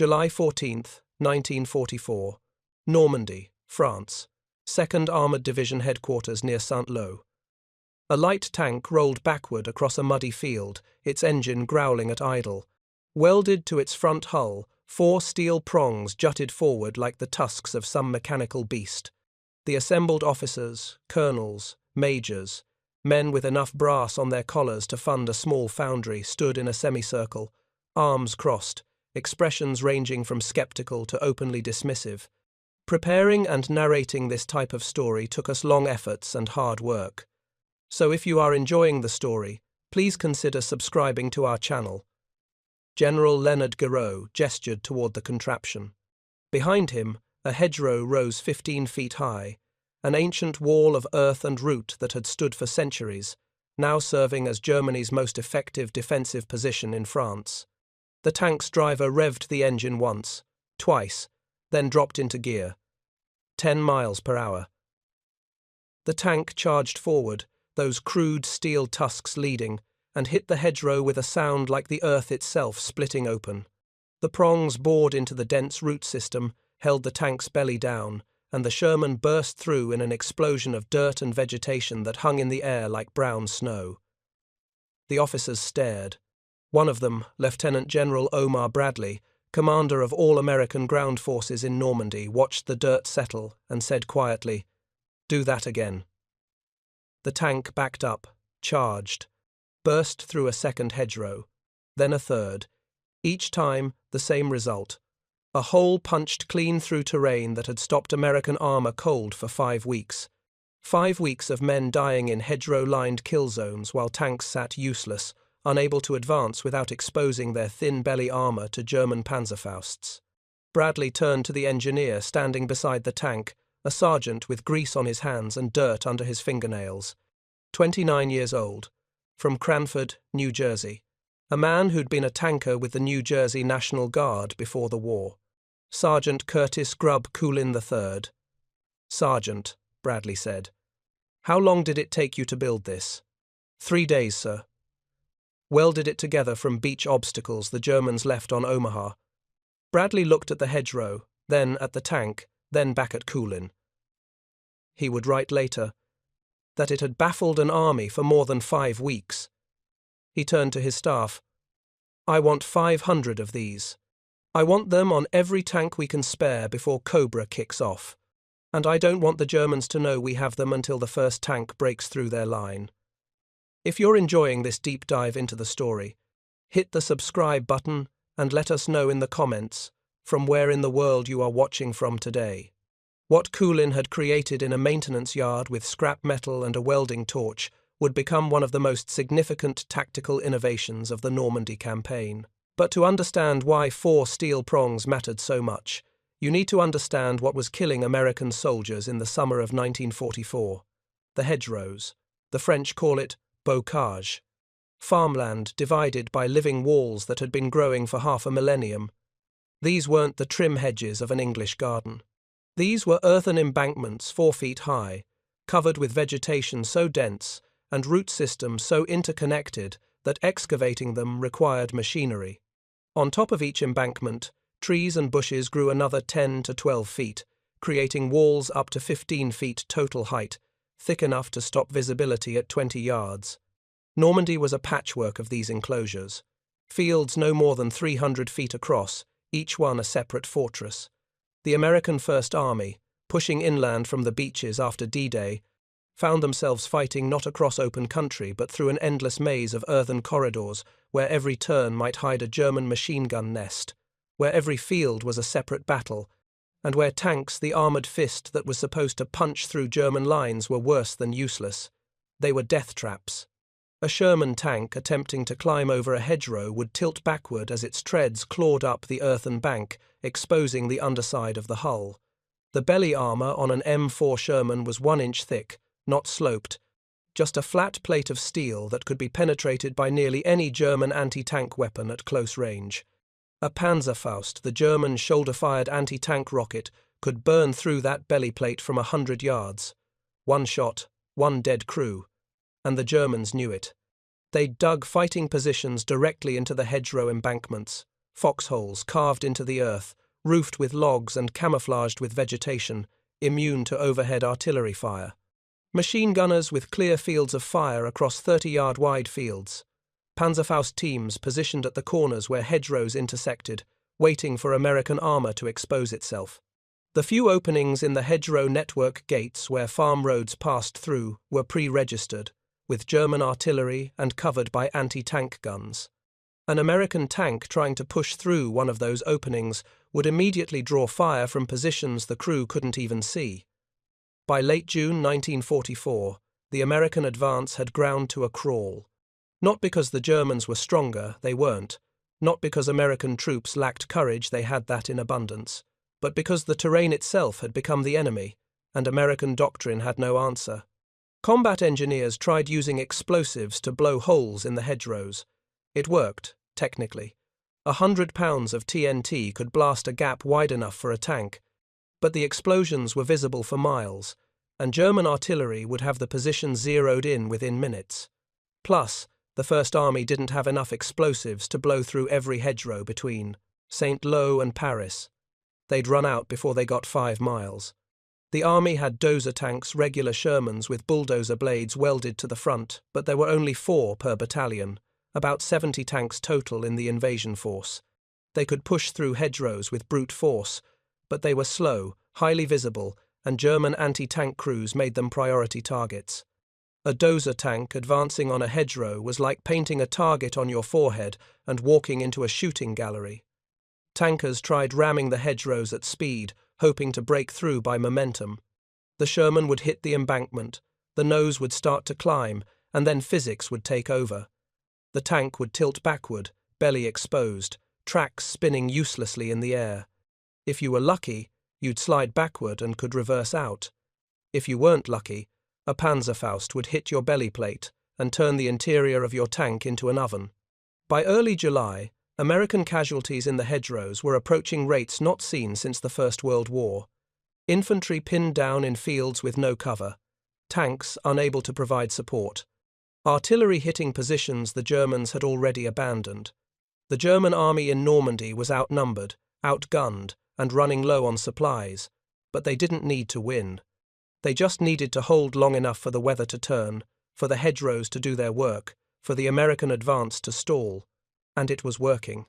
July 14th, 1944. Normandy, France. 2nd Armoured Division headquarters near Saint-Lô. A light tank rolled backward across a muddy field, its engine growling at idle. Welded to its front hull, 4 steel prongs jutted forward like the tusks of some mechanical beast. The assembled officers, colonels, majors, men with enough brass on their collars to fund a small foundry, stood in a semicircle, arms crossed, expressions ranging from skeptical to openly dismissive. Preparing and narrating this type of story took us long efforts and hard work. So if you are enjoying the story, please consider subscribing to our channel. General Leonard Guerreau gestured toward the contraption. Behind him, a hedgerow rose 15 feet high, an ancient wall of earth and root that had stood for centuries, now serving as Germany's most effective defensive position in France. The tank's driver revved the engine once, twice, then dropped into gear. 10 miles per hour. The tank charged forward, those crude steel tusks leading, and hit the hedgerow with a sound like the earth itself splitting open. The prongs bored into the dense root system, held the tank's belly down, and the Sherman burst through in an explosion of dirt and vegetation that hung in the air like brown snow. The officers stared. One of them, Lieutenant General Omar Bradley, commander of all American ground forces in Normandy, watched the dirt settle and said quietly, "Do that again." The tank backed up, charged, burst through a second hedgerow, then a third. Each time, the same result. A hole punched clean through terrain that had stopped American armor cold for 5 weeks. 5 weeks of men dying in hedgerow-lined kill zones while tanks sat useless, unable to advance without exposing their thin belly armor to German Panzerfausts. Bradley turned to the engineer standing beside the tank, a sergeant with grease on his hands and dirt under his fingernails. 29 years old, from Cranford, New Jersey. A man who'd been a tanker with the New Jersey National Guard before the war. Sergeant Curtis Culin III. "Sergeant," Bradley said, "how long did it take you to build this?" 3 days, sir. Welded it together from beach obstacles the Germans left on Omaha. Bradley looked at the hedgerow, then at the tank, then back at Culin. He would write later that it had baffled an army for more than 5 weeks. He turned to his staff. "I want 500 of these. I want them on every tank we can spare before Cobra kicks off. And I don't want the Germans to know we have them until the first tank breaks through their line." If you're enjoying this deep dive into the story, hit the subscribe button and let us know in the comments from where in the world you are watching from today. What Culin had created in a maintenance yard with scrap metal and a welding torch would become one of the most significant tactical innovations of the Normandy campaign. But to understand why 4 steel prongs mattered so much, you need to understand what was killing American soldiers in the summer of 1944. The hedgerows. The French call it bocage. Farmland divided by living walls that had been growing for half a millennium. These weren't the trim hedges of an English garden. These were earthen embankments 4 feet high, covered with vegetation so dense and root systems so interconnected that excavating them required machinery. On top of each embankment, trees and bushes grew another 10 to 12 feet, creating walls up to 15 feet total height, thick enough to stop visibility at 20 yards. Normandy was a patchwork of these enclosures. Fields no more than 300 feet across, each one a separate fortress. The American First Army, pushing inland from the beaches after D-Day, found themselves fighting not across open country but through an endless maze of earthen corridors where every turn might hide a German machine gun nest, where every field was a separate battle, and where tanks, the armoured fist that was supposed to punch through German lines, were worse than useless. They were death traps. A Sherman tank attempting to climb over a hedgerow would tilt backward as its treads clawed up the earthen bank, exposing the underside of the hull. The belly armour on an M4 Sherman was 1 inch thick, not sloped, just a flat plate of steel that could be penetrated by nearly any German anti-tank weapon at close range. A Panzerfaust, the German shoulder-fired anti-tank rocket, could burn through that belly plate from 100 yards. 1 shot, 1 dead crew. And the Germans knew it. They dug fighting positions directly into the hedgerow embankments. foxholes carved into the earth, roofed with logs and camouflaged with vegetation, immune to overhead artillery fire. Machine gunners with clear fields of fire across 30-yard wide fields. Panzerfaust teams positioned at the corners where hedgerows intersected, waiting for American armor to expose itself. The few openings in the hedgerow network gates where farm roads passed through were pre-registered, with German artillery and covered by anti-tank guns. An American tank trying to push through one of those openings would immediately draw fire from positions the crew couldn't even see. By late June 1944, the American advance had ground to a crawl. Not because the Germans were stronger, they weren't. Not because American troops lacked courage, they had that in abundance. But because the terrain itself had become the enemy, and American doctrine had no answer. Combat engineers tried using explosives to blow holes in the hedgerows. It worked, technically. 100 pounds of TNT could blast a gap wide enough for a tank, but the explosions were visible for miles, and German artillery would have the position zeroed in within minutes. Plus, the First Army didn't have enough explosives to blow through every hedgerow between St. Lo and Paris. They'd run out before they got 5 miles. The army had dozer tanks, regular Shermans with bulldozer blades welded to the front, but there were only 4 per battalion, about 70 tanks total in the invasion force. They could push through hedgerows with brute force, but they were slow, highly visible, and German anti-tank crews made them priority targets. A dozer tank advancing on a hedgerow was like painting a target on your forehead and walking into a shooting gallery. Tankers tried ramming the hedgerows at speed, hoping to break through by momentum. The Sherman would hit the embankment, the nose would start to climb, and then physics would take over. The tank would tilt backward, belly exposed, tracks spinning uselessly in the air. If you were lucky, you'd slide backward and could reverse out. If you weren't lucky, a Panzerfaust would hit your belly plate and turn the interior of your tank into an oven. By early July, American casualties in the hedgerows were approaching rates not seen since the First World War. Infantry pinned down in fields with no cover. Tanks unable to provide support. Artillery hitting positions the Germans had already abandoned. The German army in Normandy was outnumbered, outgunned, and running low on supplies, but they didn't need to win. They just needed to hold long enough for the weather to turn, for the hedgerows to do their work, for the American advance to stall. And it was working.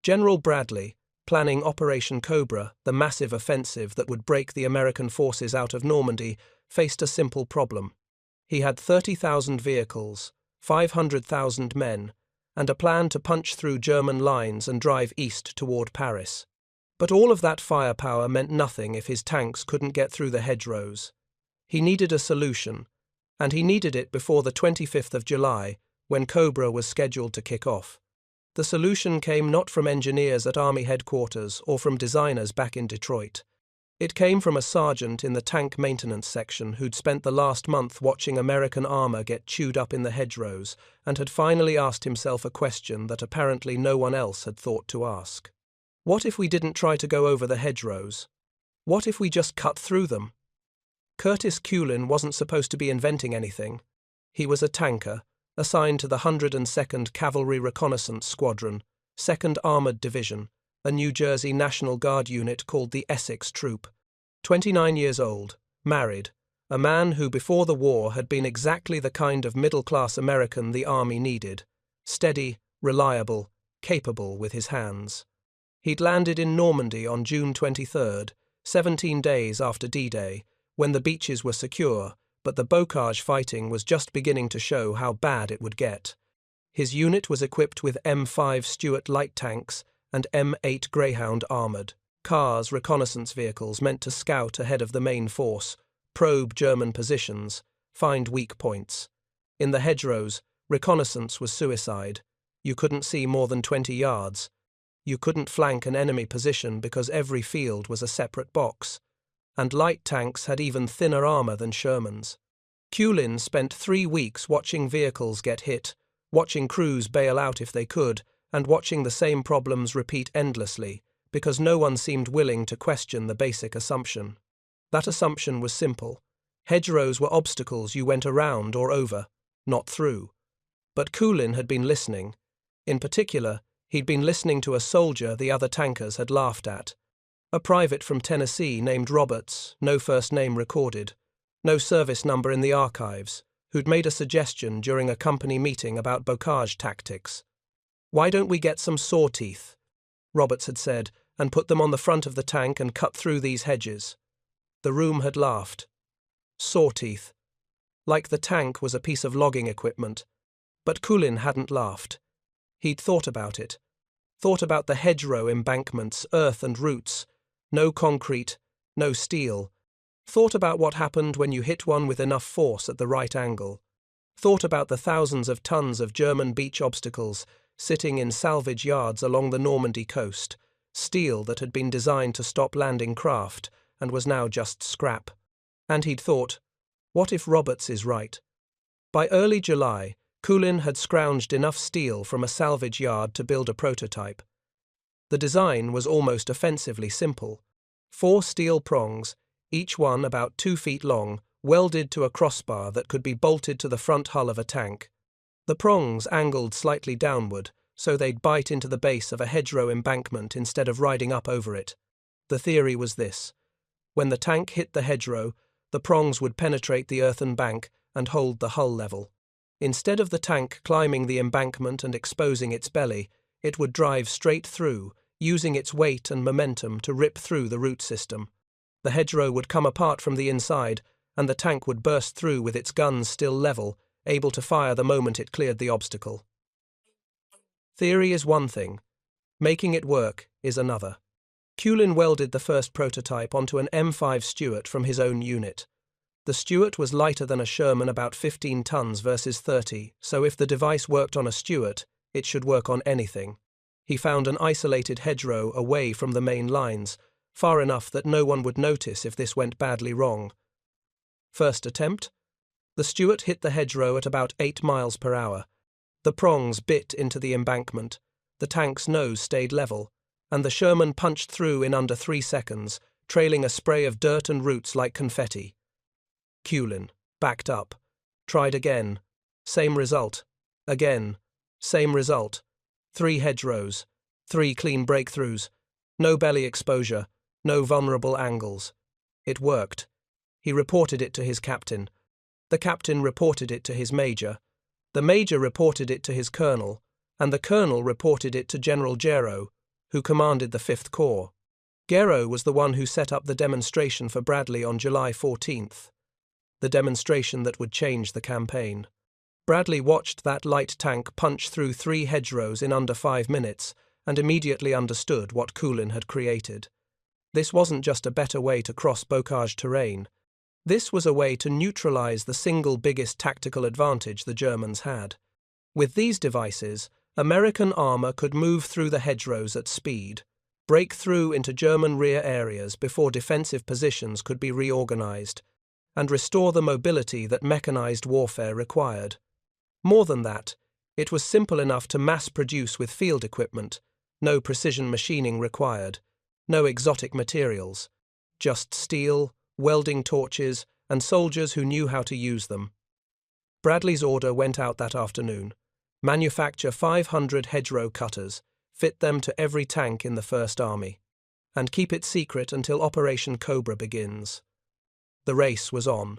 General Bradley, planning Operation Cobra, the massive offensive that would break the American forces out of Normandy, faced a simple problem. He had 30,000 vehicles, 500,000 men, and a plan to punch through German lines and drive east toward Paris. But all of that firepower meant nothing if his tanks couldn't get through the hedgerows. He needed a solution, and he needed it before the 25th of July, when Cobra was scheduled to kick off. The solution came not from engineers at Army headquarters or from designers back in Detroit. It came from a sergeant in the tank maintenance section who'd spent the last month watching American armor get chewed up in the hedgerows and had finally asked himself a question that apparently no one else had thought to ask. What if we didn't try to go over the hedgerows? What if we just cut through them? Curtis Culin wasn't supposed to be inventing anything. He was a tanker, assigned to the 102nd Cavalry Reconnaissance Squadron, 2nd Armored Division, a New Jersey National Guard unit called the Essex Troop. 29 years old, married, a man who before the war had been exactly the kind of middle-class American the Army needed, steady, reliable, capable with his hands. He'd landed in Normandy on June 23rd, 17 days after D-Day, when the beaches were secure, but the bocage fighting was just beginning to show how bad it would get. His unit was equipped with M5 Stuart light tanks and M8 Greyhound armoured cars, reconnaissance vehicles meant to scout ahead of the main force, probe German positions, find weak points. In the hedgerows, reconnaissance was suicide. You couldn't see more than 20 yards. You couldn't flank an enemy position because every field was a separate box. And light tanks had even thinner armor than Shermans. Culin spent 3 weeks watching vehicles get hit, watching crews bail out if they could, and watching the same problems repeat endlessly, because no one seemed willing to question the basic assumption. That assumption was simple. Hedgerows were obstacles you went around or over, not through. But Culin had been listening. In particular, He'd been listening to a soldier the other tankers had laughed at. A private from Tennessee named Roberts, no first name recorded, no service number in the archives, who'd made a suggestion during a company meeting about bocage tactics. "Why don't we get some saw teeth?" Roberts had said, "and put them on the front of the tank and cut through these hedges." The room had laughed. Saw teeth. Like the tank was a piece of logging equipment. But Culin hadn't laughed. He'd thought about it. Thought about the hedgerow embankments, earth and roots. No concrete, no steel. Thought about what happened when you hit one with enough force at the right angle. Thought about the thousands of tons of German beach obstacles sitting in salvage yards along the Normandy coast, steel that had been designed to stop landing craft and was now just scrap. And he'd thought, what if Roberts is right? By early July, Culin had scrounged enough steel from a salvage yard to build a prototype. The design was almost offensively simple. 4 steel prongs, each one about 2 feet long, welded to a crossbar that could be bolted to the front hull of a tank. The prongs angled slightly downward, so they'd bite into the base of a hedgerow embankment instead of riding up over it. The theory was this. When the tank hit the hedgerow, the prongs would penetrate the earthen bank and hold the hull level. Instead of the tank climbing the embankment and exposing its belly, it would drive straight through, using its weight and momentum to rip through the root system. The hedgerow would come apart from the inside, and the tank would burst through with its guns still level, able to fire the moment it cleared the obstacle. Theory is one thing. Making it work is another. Culin welded the first prototype onto an M5 Stuart from his own unit. The Stuart was lighter than a Sherman, about 15 tons versus 30, so if the device worked on a Stuart, it should work on anything. He found an isolated hedgerow away from the main lines, far enough that no one would notice if this went badly wrong. First attempt? The Stuart hit the hedgerow at about 8 miles per hour. The prongs bit into the embankment, the tank's nose stayed level, and the Sherman punched through in under 3 seconds, trailing a spray of dirt and roots like confetti. Culin backed up, tried again, same result, again, same result. 3 hedgerows, 3 clean breakthroughs, no belly exposure, no vulnerable angles. It worked. He reported it to his captain. The captain reported it to his major. The major reported it to his colonel, and the colonel reported it to General Hedgerow, who commanded the 5th Corps. Hedgerow was the one who set up the demonstration for Bradley on July 14th, the demonstration that would change the campaign. Bradley watched that light tank punch through 3 hedgerows in under 5 minutes and immediately understood what Culin had created. This wasn't just a better way to cross bocage terrain. This was a way to neutralize the single biggest tactical advantage the Germans had. With these devices, American armor could move through the hedgerows at speed, break through into German rear areas before defensive positions could be reorganized, and restore the mobility that mechanized warfare required. More than that, it was simple enough to mass-produce with field equipment, no precision machining required, no exotic materials, just steel, welding torches, and soldiers who knew how to use them. Bradley's order went out that afternoon. Manufacture 500 hedgerow cutters, fit them to every tank in the First Army, and keep it secret until Operation Cobra begins. The race was on.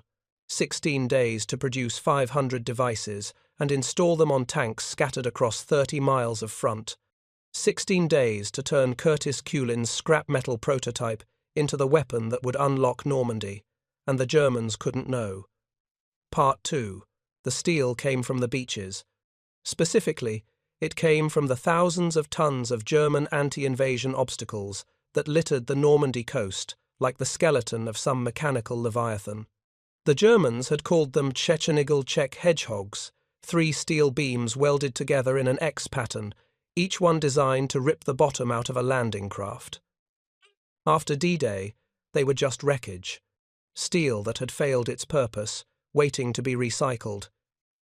16 days to produce 500 devices and install them on tanks scattered across 30 miles of front. 16 days to turn Curtis Culin's scrap metal prototype into the weapon that would unlock Normandy, and the Germans couldn't know. Part 2. The steel came from the beaches. Specifically, it came from the thousands of tons of German anti-invasion obstacles that littered the Normandy coast like the skeleton of some mechanical leviathan. The Germans had called them Czech hedgehogs, 3 steel beams welded together in an X pattern, each one designed to rip the bottom out of a landing craft. After D-Day, they were just wreckage, steel that had failed its purpose, waiting to be recycled.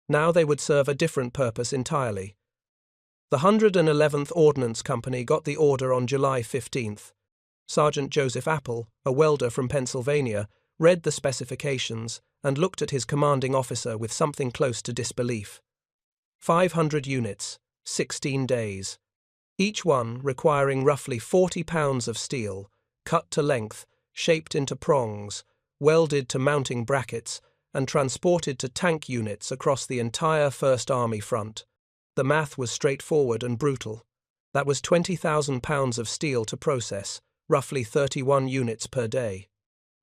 Now they would serve a different purpose entirely. The 111th Ordnance Company got the order on July 15th. Sergeant Joseph Apple, a welder from Pennsylvania, read the specifications and looked at his commanding officer with something close to disbelief. 500 units, 16 days. each one requiring roughly 40 pounds of steel, cut to length, shaped into prongs, welded to mounting brackets, and transported to tank units across the entire First Army front. The math was straightforward and brutal. That was 20,000 pounds of steel to process, roughly 31 units per day.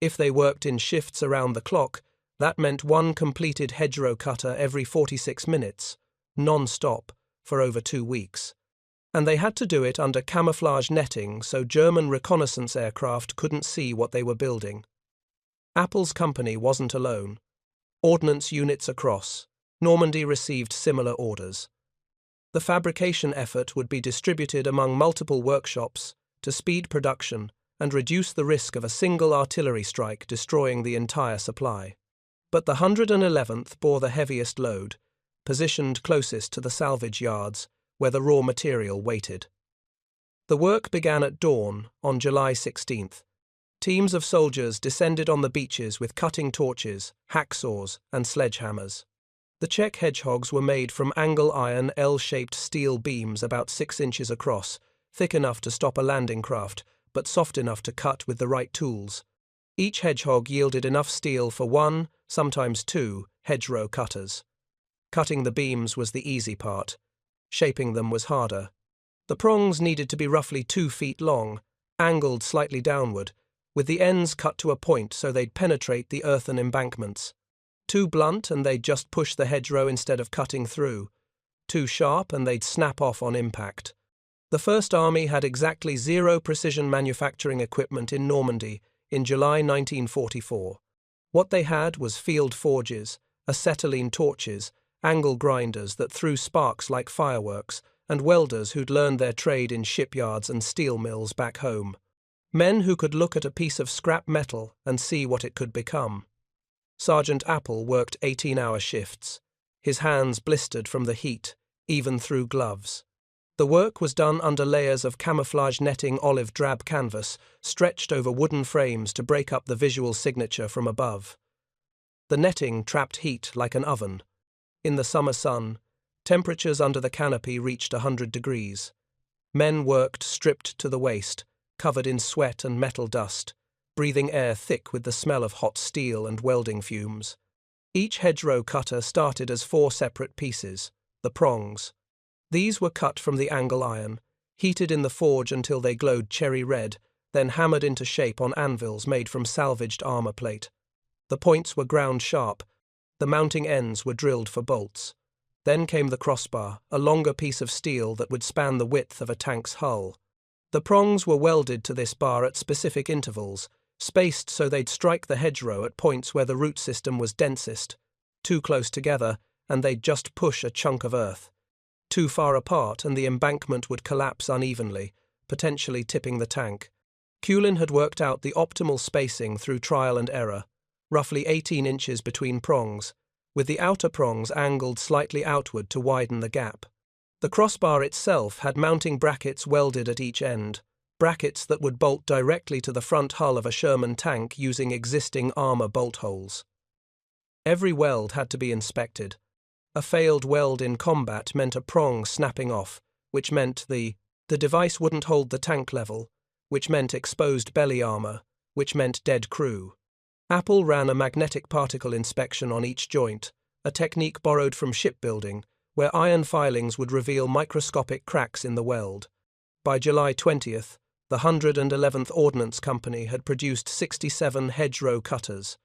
If they worked in shifts around the clock, that meant one completed hedgerow cutter every 46 minutes, non-stop, for over 2 weeks. And they had to do it under camouflage netting so German reconnaissance aircraft couldn't see what they were building. Apple's company wasn't alone. Ordnance units across Normandy received similar orders. The fabrication effort would be distributed among multiple workshops to speed production and reduce the risk of a single artillery strike destroying the entire supply. But the 111th bore the heaviest load, positioned closest to the salvage yards, where the raw material waited. The work began at dawn on July 16th. Teams of soldiers descended on the beaches with cutting torches, hacksaws, and sledgehammers. The Czech hedgehogs were made from angle iron L-shaped steel beams about 6 inches across, thick enough to stop a landing craft, but soft enough to cut with the right tools. Each hedgehog yielded enough steel for 1, sometimes 2, hedgerow cutters. Cutting the beams was the easy part. Shaping them was harder. The prongs needed to be roughly 2 feet long, angled slightly downward, with the ends cut to a point so they'd penetrate the earthen embankments. Too blunt and they'd just push the hedgerow instead of cutting through. Too sharp and they'd snap off on impact. The First Army had exactly 0 precision manufacturing equipment in Normandy in July 1944. What they had was field forges, acetylene torches, angle grinders that threw sparks like fireworks, and welders who'd learned their trade in shipyards and steel mills back home. Men who could look at a piece of scrap metal and see what it could become. Sergeant Apple worked 18-hour shifts. His hands blistered from the heat, even through gloves. The work was done under layers of camouflage netting olive drab canvas, stretched over wooden frames to break up the visual signature from above. The netting trapped heat like an oven. In the summer sun, temperatures under the canopy reached 100 degrees. Men worked stripped to the waist, covered in sweat and metal dust, breathing air thick with the smell of hot steel and welding fumes. Each hedgerow cutter started as 4 separate pieces, the prongs. These were cut from the angle iron, heated in the forge until they glowed cherry red, then hammered into shape on anvils made from salvaged armor plate. The points were ground sharp. The mounting ends were drilled for bolts. Then came the crossbar, a longer piece of steel that would span the width of a tank's hull. The prongs were welded to this bar at specific intervals, spaced so they'd strike the hedgerow at points where the root system was densest. Too close together, and they'd just push a chunk of earth. Too far apart, and the embankment would collapse unevenly, potentially tipping the tank. Culin had worked out the optimal spacing through trial and error, roughly 18 inches between prongs, with the outer prongs angled slightly outward to widen the gap. The crossbar itself had mounting brackets welded at each end, brackets that would bolt directly to the front hull of a Sherman tank using existing armor bolt holes. Every weld had to be inspected. A failed weld in combat meant a prong snapping off, which meant the device wouldn't hold the tank level, which meant exposed belly armor, which meant dead crew. Apple ran a magnetic particle inspection on each joint, a technique borrowed from shipbuilding, where iron filings would reveal microscopic cracks in the weld. By July 20th, the 111th Ordnance Company had produced 67 hedgerow cutters.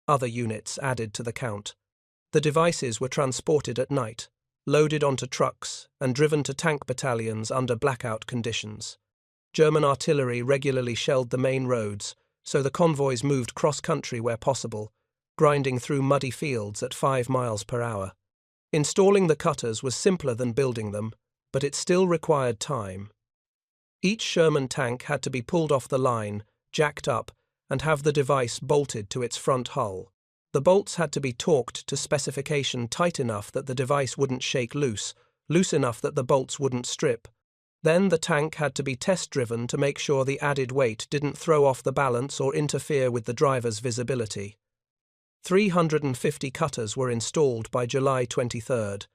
Other units added to the count. The devices were transported at night, loaded onto trucks, and driven to tank battalions under blackout conditions. German artillery regularly shelled the main roads, so the convoys moved cross-country where possible, grinding through muddy fields at 5 miles per hour. Installing the cutters was simpler than building them, but it still required time. Each Sherman tank had to be pulled off the line, jacked up, and have the device bolted to its front hull. The bolts had to be torqued to specification tight enough that the device wouldn't shake loose enough that the bolts wouldn't strip. Then the tank had to be test-driven to make sure the added weight didn't throw off the balance or interfere with the driver's visibility. 350 cutters were installed by July 23rd,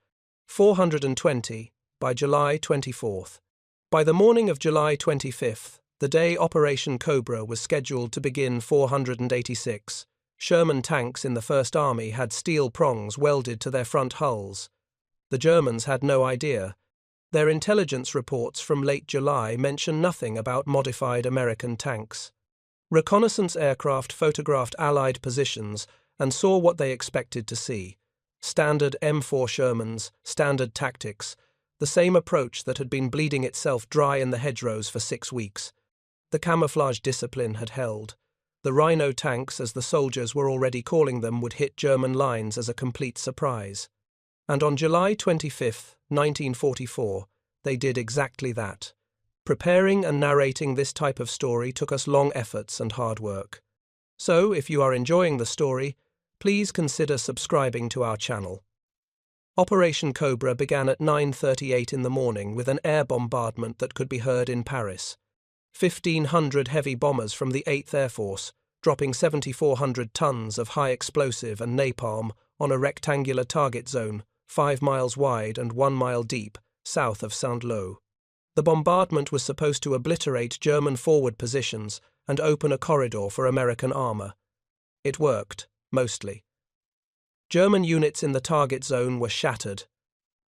420 by July 24th. By the morning of July 25th, the day Operation Cobra was scheduled to begin 486, Sherman tanks in the First Army had steel prongs welded to their front hulls. The Germans had no idea. Their intelligence reports from late July mention nothing about modified American tanks. Reconnaissance aircraft photographed Allied positions and saw what they expected to see. Standard M4 Shermans, standard tactics, the same approach that had been bleeding itself dry in the hedgerows for 6 weeks. The camouflage discipline had held. The Rhino tanks, as the soldiers were already calling them, would hit German lines as a complete surprise. And on July 25, 1944, they did exactly that. Preparing and narrating this type of story took us long efforts and hard work. So, if you are enjoying the story, please consider subscribing to our channel. Operation Cobra began at 9:38 in the morning with an air bombardment that could be heard in Paris. 1,500 heavy bombers from the 8th Air Force, dropping 7,400 tons of high explosive and napalm on a rectangular target zone, 5 miles wide and 1 mile deep, south of Saint-Lô. The bombardment was supposed to obliterate German forward positions and open a corridor for American armor. It worked, mostly. German units in the target zone were shattered.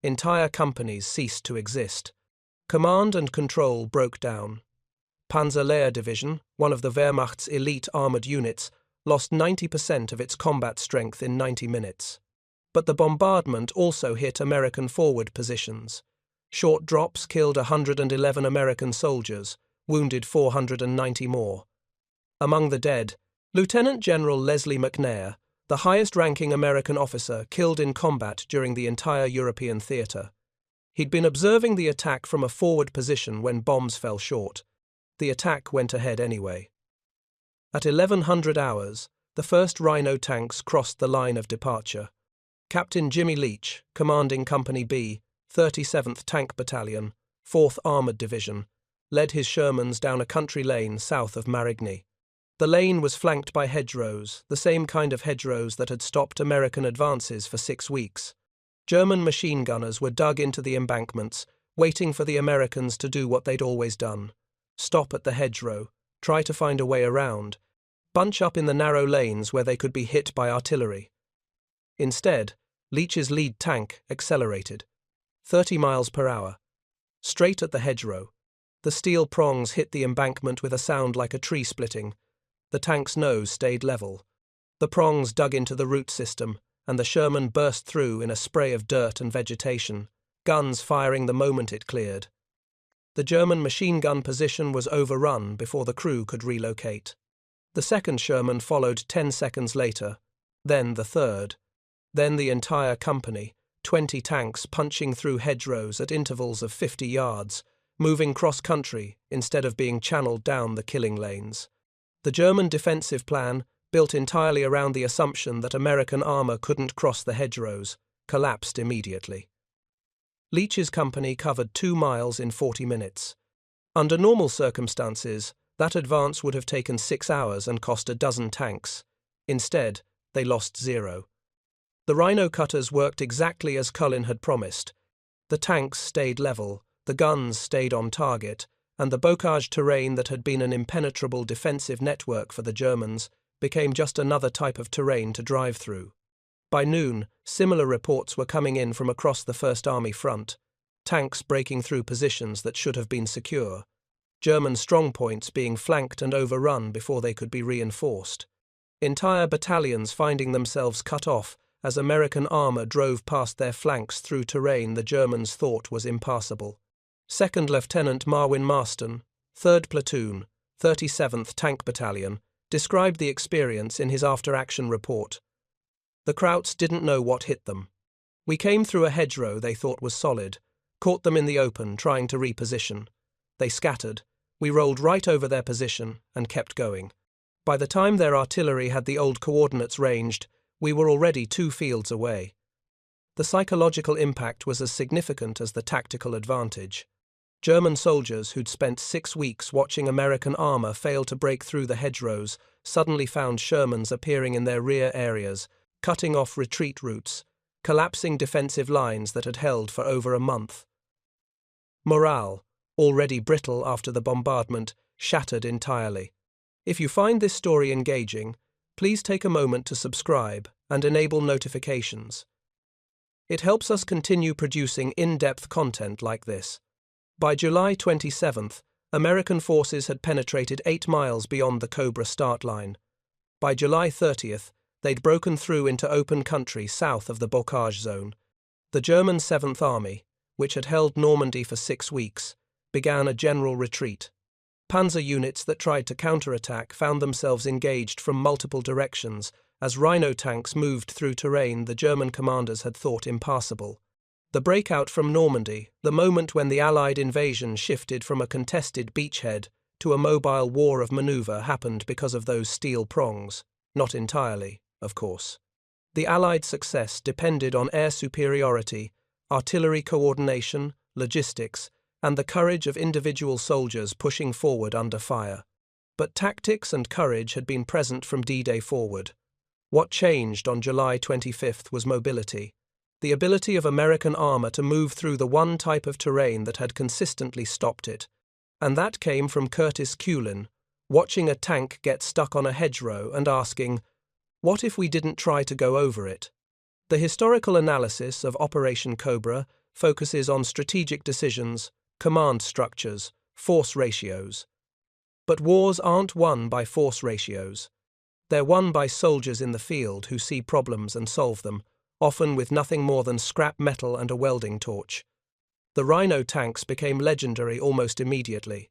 Entire companies ceased to exist. Command and control broke down. Panzer Division, one of the Wehrmacht's elite armored units, lost 90% of its combat strength in 90 minutes. But the bombardment also hit American forward positions. Short drops killed 111 American soldiers, wounded 490 more. Among the dead, Lieutenant General Leslie McNair, the highest-ranking American officer killed in combat during the entire European theater. He'd been observing the attack from a forward position when bombs fell short. The attack went ahead anyway. At 1100 hours, the first Rhino tanks crossed the line of departure. Captain Jimmy Leach, commanding Company B, 37th Tank Battalion, 4th Armored Division, led his Shermans down a country lane south of Marigny. The lane was flanked by hedgerows, the same kind of hedgerows that had stopped American advances for 6 weeks. German machine gunners were dug into the embankments, waiting for the Americans to do what they'd always done. Stop at the hedgerow, try to find a way around, bunch up in the narrow lanes where they could be hit by artillery. Instead, Leach's lead tank accelerated, 30 miles per hour, straight at the hedgerow. The steel prongs hit the embankment with a sound like a tree splitting. The tank's nose stayed level. The prongs dug into the root system, and the Sherman burst through in a spray of dirt and vegetation, guns firing the moment it cleared. The German machine gun position was overrun before the crew could relocate. The second Sherman followed 10 seconds later, then the third, then the entire company, 20 tanks punching through hedgerows at intervals of 50 yards, moving cross-country instead of being channeled down the killing lanes. The German defensive plan, built entirely around the assumption that American armor couldn't cross the hedgerows, collapsed immediately. Leach's company covered 2 miles in 40 minutes. Under normal circumstances, that advance would have taken 6 hours and cost a dozen tanks. Instead, they lost 0. The Rhino cutters worked exactly as Culin had promised. The tanks stayed level, the guns stayed on target, and the bocage terrain that had been an impenetrable defensive network for the Germans became just another type of terrain to drive through. By noon, similar reports were coming in from across the First Army front, tanks breaking through positions that should have been secure, German strongpoints being flanked and overrun before they could be reinforced, entire battalions finding themselves cut off as American armor drove past their flanks through terrain the Germans thought was impassable. 2nd Lieutenant Marwin Marston, 3rd Platoon, 37th Tank Battalion, described the experience in his after-action report. The Krauts didn't know what hit them. We came through a hedgerow they thought was solid, caught them in the open trying to reposition. They scattered. We rolled right over their position and kept going. By the time their artillery had the old coordinates ranged, we were already 2 fields away. The psychological impact was as significant as the tactical advantage. German soldiers who'd spent 6 weeks watching American armor fail to break through the hedgerows suddenly found Shermans appearing in their rear areas, cutting off retreat routes, collapsing defensive lines that had held for over a month. Morale, already brittle after the bombardment, shattered entirely. If you find this story engaging, please take a moment to subscribe and enable notifications. It helps us continue producing in-depth content like this. By July 27th, American forces had penetrated 8 miles beyond the Cobra start line. By July 30th, they'd broken through into open country south of the bocage zone. The German 7th Army, which had held Normandy for 6 weeks, began a general retreat. Panzer units that tried to counterattack found themselves engaged from multiple directions as Rhino tanks moved through terrain the German commanders had thought impassable. The breakout from Normandy, the moment when the Allied invasion shifted from a contested beachhead to a mobile war of maneuver, happened because of those steel prongs. Not entirely, of course. The Allied success depended on air superiority, artillery coordination, logistics, and the courage of individual soldiers pushing forward under fire. But tactics and courage had been present from D-Day forward. What changed on July 25th was mobility, the ability of American armor to move through the one type of terrain that had consistently stopped it. And that came from Curtis Culin, watching a tank get stuck on a hedgerow and asking, "What if we didn't try to go over it?" The historical analysis of Operation Cobra focuses on strategic decisions, command structures, force ratios. But wars aren't won by force ratios. They're won by soldiers in the field who see problems and solve them, often with nothing more than scrap metal and a welding torch. The Rhino tanks became legendary almost immediately.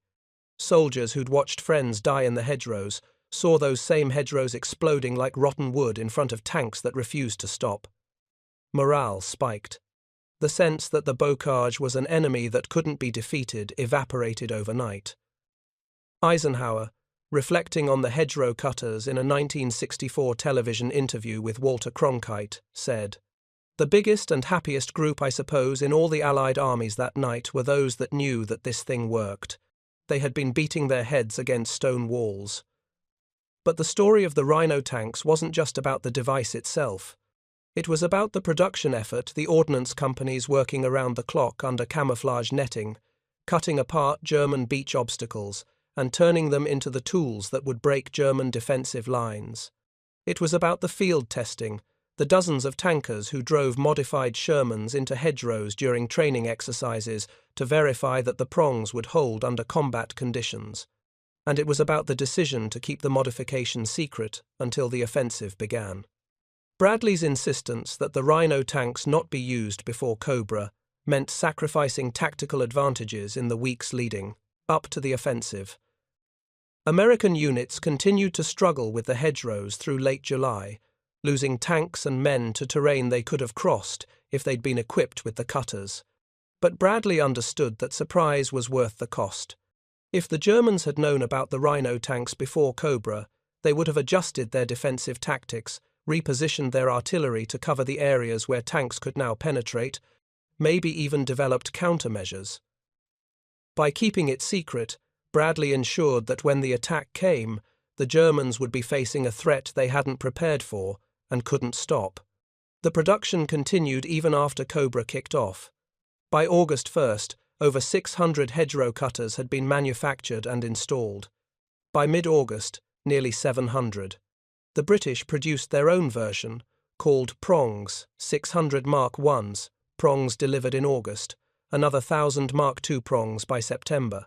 Soldiers who'd watched friends die in the hedgerows saw those same hedgerows exploding like rotten wood in front of tanks that refused to stop. Morale spiked. The sense that the bocage was an enemy that couldn't be defeated evaporated overnight. Eisenhower, reflecting on the hedgerow cutters in a 1964 television interview with Walter Cronkite, said, "The biggest and happiest group, I suppose, in all the Allied armies that night were those that knew that this thing worked. They had been beating their heads against stone walls." But the story of the Rhino tanks wasn't just about the device itself. It was about the production effort, the ordnance companies working around the clock under camouflage netting, cutting apart German beach obstacles, and turning them into the tools that would break German defensive lines. It was about the field testing, the dozens of tankers who drove modified Shermans into hedgerows during training exercises to verify that the prongs would hold under combat conditions. And it was about the decision to keep the modification secret until the offensive began. Bradley's insistence that the Rhino tanks not be used before Cobra meant sacrificing tactical advantages in the weeks leading up to the offensive. American units continued to struggle with the hedgerows through late July, losing tanks and men to terrain they could have crossed if they'd been equipped with the cutters. But Bradley understood that surprise was worth the cost. If the Germans had known about the Rhino tanks before Cobra, they would have adjusted their defensive tactics, repositioned their artillery to cover the areas where tanks could now penetrate, maybe even developed countermeasures. By keeping it secret, Bradley ensured that when the attack came, the Germans would be facing a threat they hadn't prepared for and couldn't stop. The production continued even after Cobra kicked off. By August 1st, over 600 hedgerow cutters had been manufactured and installed. By mid-August, nearly 700. The British produced their own version, called prongs, 600 Mark I's, prongs delivered in August, another 1,000 Mark II prongs by September.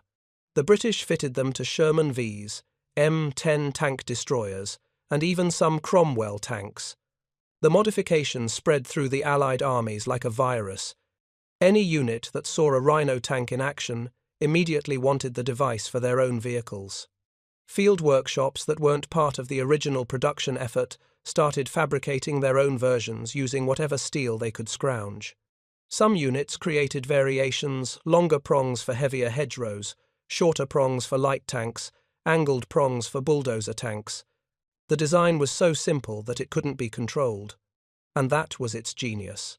The British fitted them to Sherman V's, M10 tank destroyers, and even some Cromwell tanks. The modification spread through the Allied armies like a virus. Any unit that saw a Rhino tank in action immediately wanted the device for their own vehicles. Field workshops that weren't part of the original production effort started fabricating their own versions using whatever steel they could scrounge. Some units created variations, longer prongs for heavier hedgerows, shorter prongs for light tanks, angled prongs for bulldozer tanks. The design was so simple that it couldn't be controlled. And that was its genius.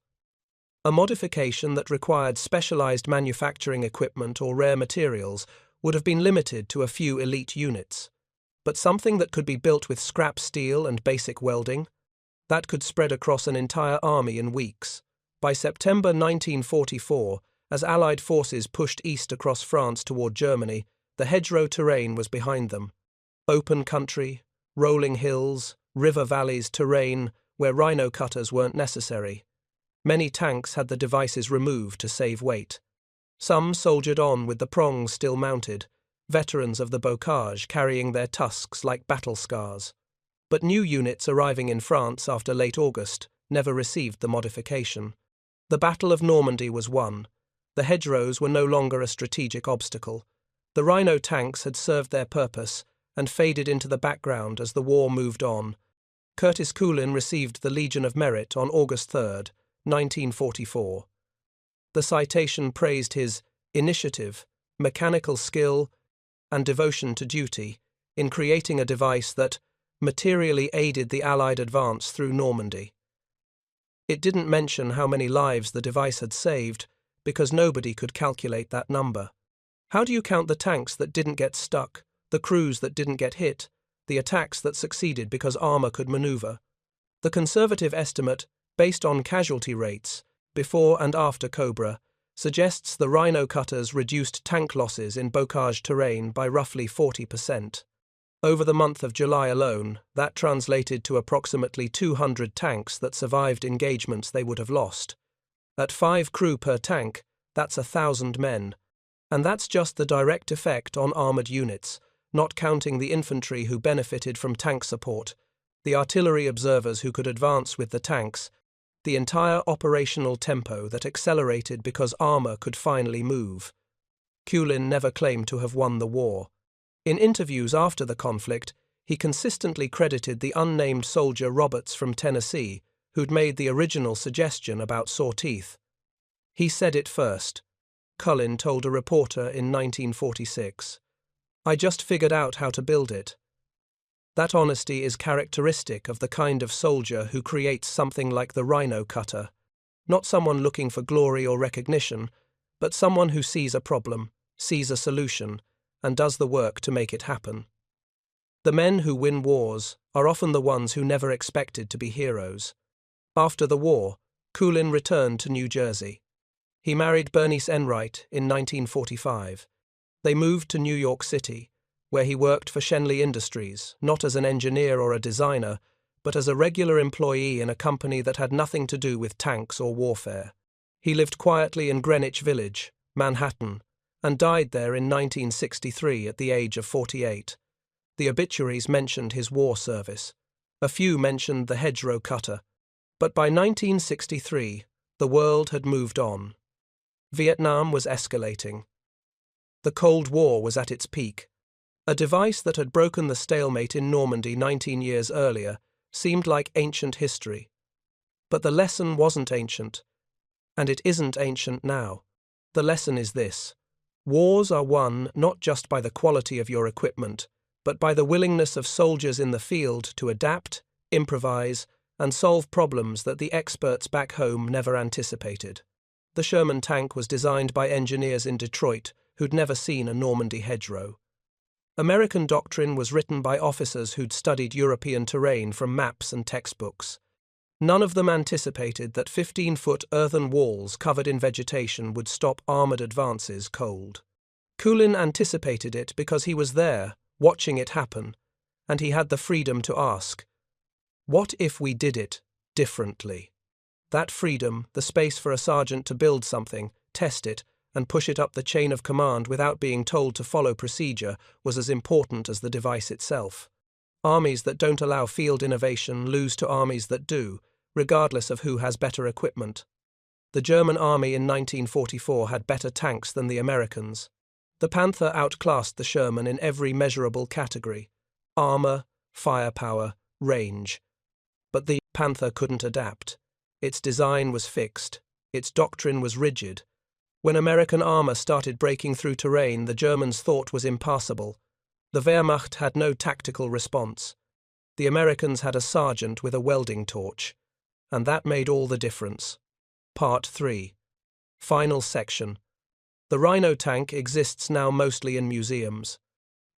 A modification that required specialized manufacturing equipment or rare materials would have been limited to a few elite units. But something that could be built with scrap steel and basic welding, that could spread across an entire army in weeks. By September 1944, As Allied forces pushed east across France toward Germany, the hedgerow terrain was behind them. Open country, rolling hills, river valleys, terrain where rhino cutters weren't necessary. Many tanks had the devices removed to save weight. Some soldiered on with the prongs still mounted, veterans of the bocage carrying their tusks like battle scars. But new units arriving in France after late August never received the modification. The Battle of Normandy was won. The hedgerows were no longer a strategic obstacle. The rhino tanks had served their purpose and faded into the background as the war moved on. Curtis Culin received the Legion of Merit on August 3, 1944. The citation praised his initiative, mechanical skill, and devotion to duty in creating a device that materially aided the Allied advance through Normandy. It didn't mention how many lives the device had saved, because nobody could calculate that number. How do you count the tanks that didn't get stuck, the crews that didn't get hit, the attacks that succeeded because armor could maneuver? The conservative estimate, based on casualty rates, before and after Cobra, suggests the rhino cutters reduced tank losses in bocage terrain by roughly 40%. Over the month of July alone, that translated to approximately 200 tanks that survived engagements they would have lost. At 5 crew per tank, that's 1,000 men. And that's just the direct effect on armoured units, not counting the infantry who benefited from tank support, the artillery observers who could advance with the tanks, the entire operational tempo that accelerated because armour could finally move. Culin never claimed to have won the war. In interviews after the conflict, he consistently credited the unnamed soldier Roberts from Tennessee, who'd made the original suggestion about saw teeth. He said it first. Culin told a reporter in 1946. I just figured out how to build it. That honesty is characteristic of the kind of soldier who creates something like the rhino cutter, not someone looking for glory or recognition, but someone who sees a problem, sees a solution, and does the work to make it happen. The men who win wars are often the ones who never expected to be heroes. After the war, Culin returned to New Jersey. He married Bernice Enright in 1945. They moved to New York City, where he worked for Schenley Industries, not as an engineer or a designer, but as a regular employee in a company that had nothing to do with tanks or warfare. He lived quietly in Greenwich Village, Manhattan, and died there in 1963 at the age of 48. The obituaries mentioned his war service. A few mentioned the hedgerow cutter. But by 1963, the world had moved on. Vietnam was escalating. The Cold War was at its peak. A device that had broken the stalemate in Normandy 19 years earlier seemed like ancient history. But the lesson wasn't ancient, and it isn't ancient now. The lesson is this: wars are won not just by the quality of your equipment, but by the willingness of soldiers in the field to adapt, improvise, and solve problems that the experts back home never anticipated. The Sherman tank was designed by engineers in Detroit who'd never seen a Normandy hedgerow. American doctrine was written by officers who'd studied European terrain from maps and textbooks. None of them anticipated that 15-foot earthen walls covered in vegetation would stop armoured advances cold. Culin anticipated it because he was there, watching it happen, and he had the freedom to ask, what if we did it differently? That freedom, the space for a sergeant to build something, test it, and push it up the chain of command without being told to follow procedure, was as important as the device itself. Armies that don't allow field innovation lose to armies that do, regardless of who has better equipment. The German army in 1944 had better tanks than the Americans. The Panther outclassed the Sherman in every measurable category: armor, firepower, range. But the Panther couldn't adapt. Its design was fixed. Its doctrine was rigid. When American armor started breaking through terrain, the Germans thought was impassable. The Wehrmacht had no tactical response. The Americans had a sergeant with a welding torch. And that made all the difference. Part 3. Final section. The Rhino tank exists now mostly in museums.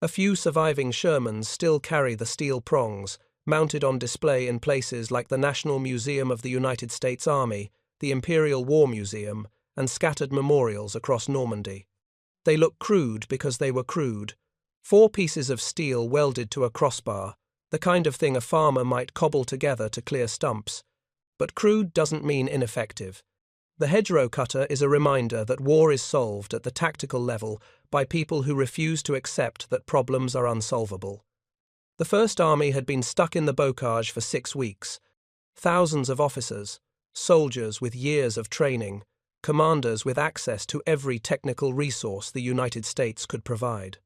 A few surviving Shermans still carry the steel prongs, mounted on display in places like the National Museum of the United States Army, the Imperial War Museum, and scattered memorials across Normandy. They look crude because they were crude. 4 pieces of steel welded to a crossbar, the kind of thing a farmer might cobble together to clear stumps. But crude doesn't mean ineffective. The hedgerow cutter is a reminder that war is solved at the tactical level by people who refuse to accept that problems are unsolvable. The First Army had been stuck in the bocage for 6 weeks. Thousands of officers, soldiers with years of training, commanders with access to every technical resource the United States could provide.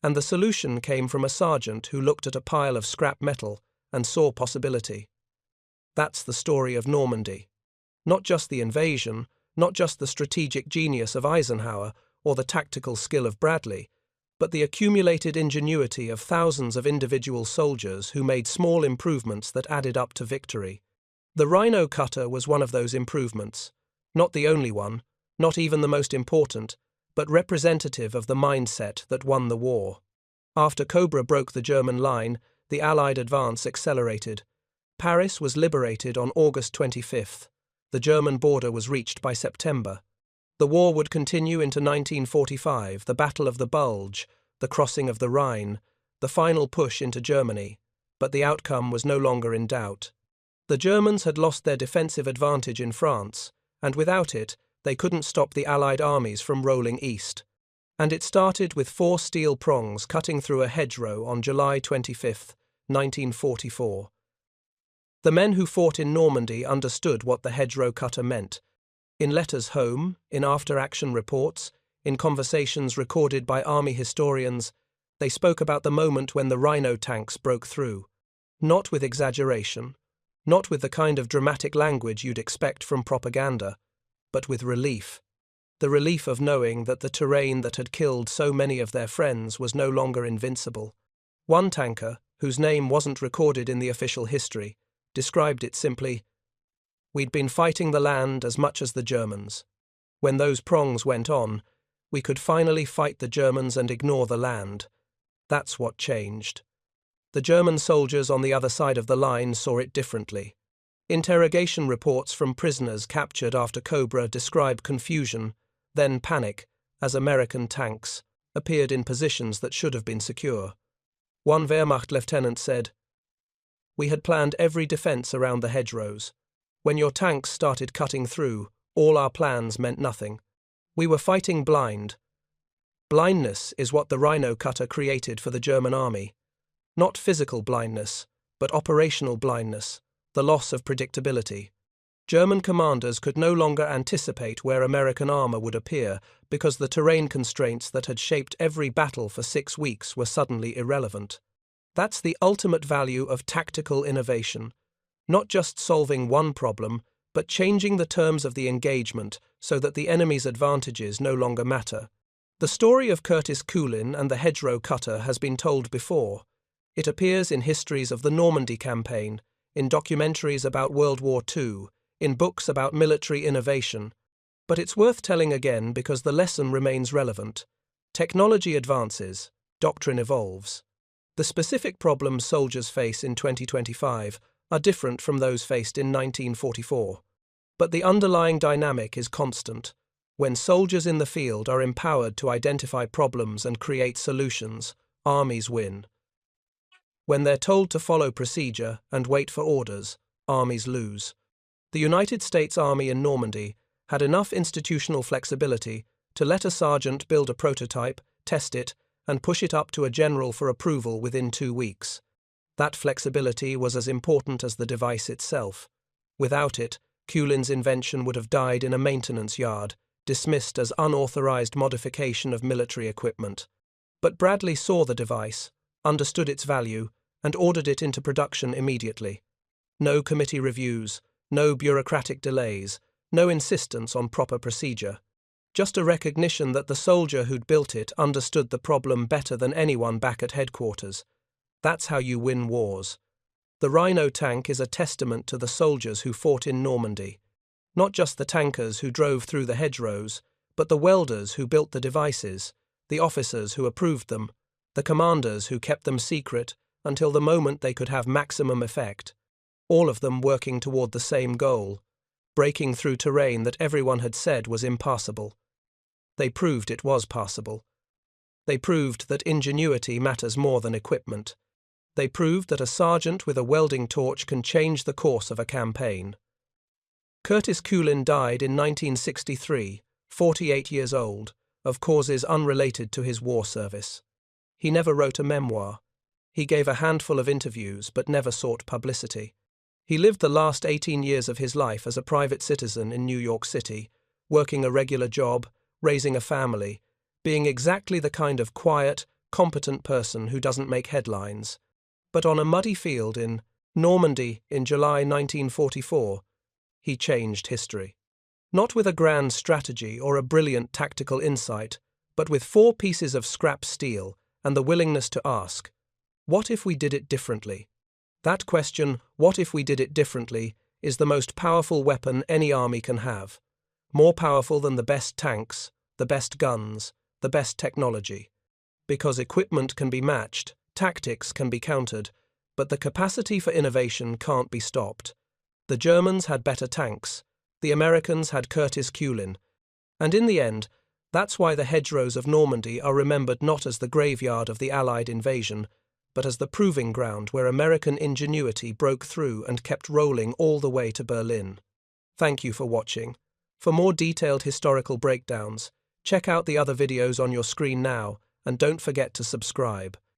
And the solution came from a sergeant who looked at a pile of scrap metal and saw possibility. That's the story of Normandy. Not just the invasion, not just the strategic genius of Eisenhower or the tactical skill of Bradley, but the accumulated ingenuity of thousands of individual soldiers who made small improvements that added up to victory. The Rhino cutter was one of those improvements. Not the only one, not even the most important, but representative of the mindset that won the war. After Cobra broke the German line, the Allied advance accelerated. Paris was liberated on August 25th. The German border was reached by September. The war would continue into 1945, the Battle of the Bulge, the crossing of the Rhine, the final push into Germany, but the outcome was no longer in doubt. The Germans had lost their defensive advantage in France, and without it, they couldn't stop the Allied armies from rolling east. And it started with 4 steel prongs cutting through a hedgerow on July 25, 1944. The men who fought in Normandy understood what the hedgerow cutter meant. In letters home, in after-action reports, in conversations recorded by army historians, they spoke about the moment when the Rhino tanks broke through. Not with exaggeration, not with the kind of dramatic language you'd expect from propaganda, but with relief. The relief of knowing that the terrain that had killed so many of their friends was no longer invincible. One tanker, whose name wasn't recorded in the official history, described it simply, "We'd been fighting the land as much as the Germans. When those prongs went on, we could finally fight the Germans and ignore the land. That's what changed." The German soldiers on the other side of the line saw it differently. Interrogation reports from prisoners captured after Cobra describe confusion, then panic, as American tanks appeared in positions that should have been secure. One Wehrmacht lieutenant said, "We had planned every defense around the hedgerows. When your tanks started cutting through, all our plans meant nothing. We were fighting blind." Blindness is what the Rhino cutter created for the German army. Not physical blindness, but operational blindness, the loss of predictability. German commanders could no longer anticipate where American armor would appear because the terrain constraints that had shaped every battle for 6 weeks were suddenly irrelevant. That's the ultimate value of tactical innovation. Not just solving one problem, but changing the terms of the engagement so that the enemy's advantages no longer matter. The story of Curtis Culin and the hedgerow cutter has been told before. It appears in histories of the Normandy campaign, in documentaries about World War II, in books about military innovation. But it's worth telling again because the lesson remains relevant. Technology advances, doctrine evolves. The specific problems soldiers face in 2025 are different from those faced in 1944. But the underlying dynamic is constant. When soldiers in the field are empowered to identify problems and create solutions, armies win. When they're told to follow procedure and wait for orders, armies lose. The United States Army in Normandy had enough institutional flexibility to let a sergeant build a prototype, test it, and push it up to a general for approval within 2 weeks. That flexibility was as important as the device itself. Without it, Culin's invention would have died in a maintenance yard, dismissed as unauthorized modification of military equipment. But Bradley saw the device, understood its value, and ordered it into production immediately. No committee reviews, no bureaucratic delays, no insistence on proper procedure. Just a recognition that the soldier who'd built it understood the problem better than anyone back at headquarters. That's how you win wars. The Rhino tank is a testament to the soldiers who fought in Normandy. Not just the tankers who drove through the hedgerows, but the welders who built the devices, the officers who approved them, the commanders who kept them secret until the moment they could have maximum effect. All of them working toward the same goal. breaking through terrain that everyone had said was impassable. They proved it was passable. They proved that ingenuity matters more than equipment. They proved that a sergeant with a welding torch can change the course of a campaign. Curtis Culin died in 1963, 48 years old, of causes unrelated to his war service. He never wrote a memoir. He gave a handful of interviews but never sought publicity. He lived the last 18 years of his life as a private citizen in New York City, working a regular job, raising a family, being exactly the kind of quiet, competent person who doesn't make headlines. But on a muddy field in Normandy in July 1944, he changed history. Not with a grand strategy or a brilliant tactical insight, but with 4 pieces of scrap steel and the willingness to ask, what if we did it differently? That question, what if we did it differently, is the most powerful weapon any army can have. More powerful than the best tanks, the best guns, the best technology. Because equipment can be matched, tactics can be countered, but the capacity for innovation can't be stopped. The Germans had better tanks, the Americans had Curtis Culin, and in the end, that's why the hedgerows of Normandy are remembered not as the graveyard of the Allied invasion, but as the proving ground where American ingenuity broke through and kept rolling all the way to Berlin. Thank you for watching. For more detailed historical breakdowns, check out the other videos on your screen now, and don't forget to subscribe.